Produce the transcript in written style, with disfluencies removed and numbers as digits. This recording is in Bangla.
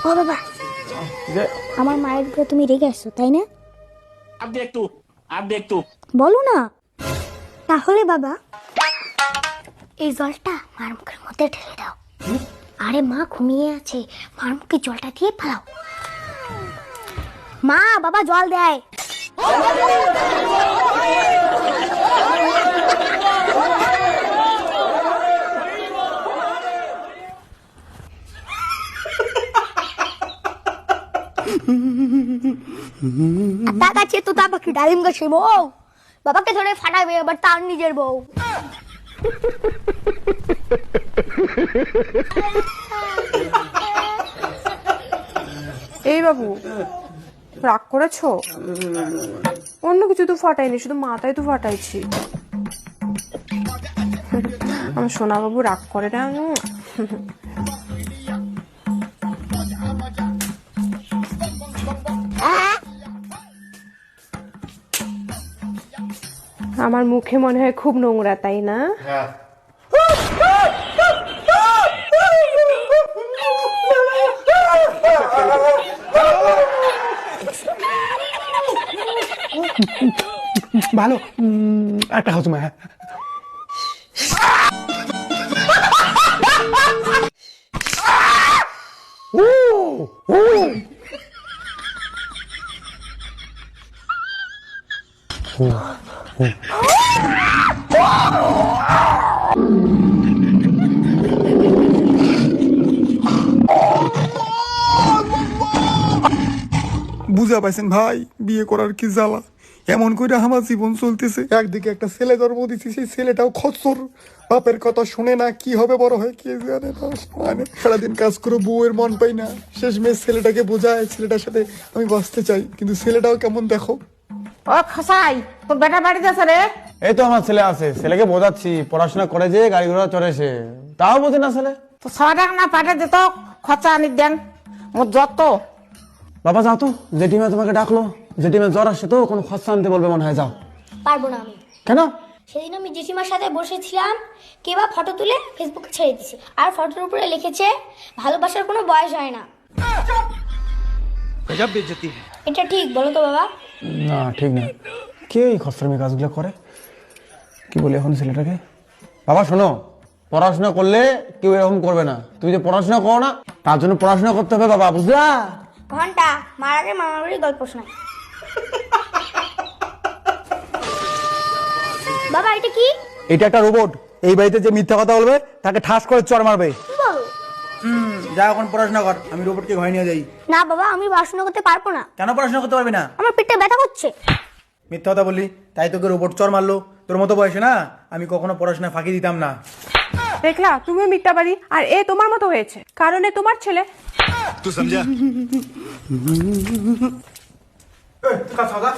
ও বাবা, আমার মায়ের উপরে তুমি রেগে আসছো তাই না? বলো না। তাহলে বাবা এই জলটা মার মুখের মধ্যে ঢেলে দাও। আরে মা ঘুমিয়ে আছে, মার মুখে জলটা দিয়ে ফেলাও। মা বাবা জল দেয়। তার কাছে তো তা পাখি ডালিম গাছে বউ, বাবাকে ধরে ফাটাবে আবার তার নিজের বউ। এই বাবু, রাগ করেছো? অন্য কিছু তো ফাটাইনি, শুধু মাথায় তো ফাটাইছি। আমার সোনা বাবু রাগ করে না। আমার মুখে মনে হয় খুব নোংরা, তাই না? ভালো একটা হাউস মায়া। বুঝা পাইছেন ভাই, বিয়ে করার কি জ্বালা। এমন করে আমার জীবন চলতেছে। একদিকে একটা ছেলে জন্ম দিচ্ছি, সেই ছেলেটাও খচ্চর, বাপের কথা শুনে না, কি হবে বড় হয় কে জানে না। মানে সারাদিন কাজ করে বউয়ের মন পাই না, শেষমেশ ছেলেটাকে বোঝায় ছেলেটার সাথে আমি বাঁচতে চাই, কিন্তু ছেলেটাও কেমন দেখো। ও খসাই, তোর বেটা বাড়িতে আছে রে? এই তো আমার ছেলে আছে, ছেলেকে বোঝাচ্ছি পড়াশোনা করে যে গাড়ি ঘোড়া চড়েছে, তাও বোঝে না ছেলে। তো 100 টাকা না পাঠিয়ে দিত, খরচা আনি দেন মোর যত। বাবা যাও তো, জেঠিমা তোমাকে ডাকলো, জেঠিমা জ্বর আসছে তো, কোনো খরচা আনতে বলবে মনে হয়, যাও। পারবো না আমি। কেন? সেদিন আমি জেঠিমার সাথে বসেছিলাম, কে বা ফটো তুলে ফেসবুকে ছেড়ে দিছে, আর ফটোর উপরে লিখেছে ভালোবাসার কোনো বয়স হয় না। এটা ঠিক বলো তো বাবা? না ঠিক না। কে এই খসরামি কাজগুলো করে? কি বলি এখন ছেলেটাকে? বাবা শোনো, পড়াশোনা করলে কেউ এরকম করবে না। তুমি যে পড়াশোনা করো না, তার জন্য পড়াশোনা করতে হবে বাবা, বুঝলা? ঘন্টা মার আগে মামার বাড়ির গল্প শোনায়। বাবা এটা কি? এটা একটা রোবট, এই বাড়িতে যে মিথ্যা কথা বলবে তাকে ঠাস করে চড় মারবে। কি বলো? যা এখন পড়াশোনা কর, আমি রোবটকে ঘরে নিয়ে যাই। না বাবা, আমি পড়াশোনা করতে পারবো না। কেন পড়াশোনা করতে পারবি না? আমার পেটটা ব্যথা করছে। মিথ্যা কথা বললি তাই তোকে রোবট চড় মারলো। তোর মতো বয়সে না আমি কখনো পড়াশোনা ফাঁকি দিতাম না। দেখলা, তুমিও মিথ্যাবাদী, আর এ তোমার মতো হয়েছে, কারণ এ তোমার ছেলে। তুই সমঝা? এই, তুই কাজ কর, যা।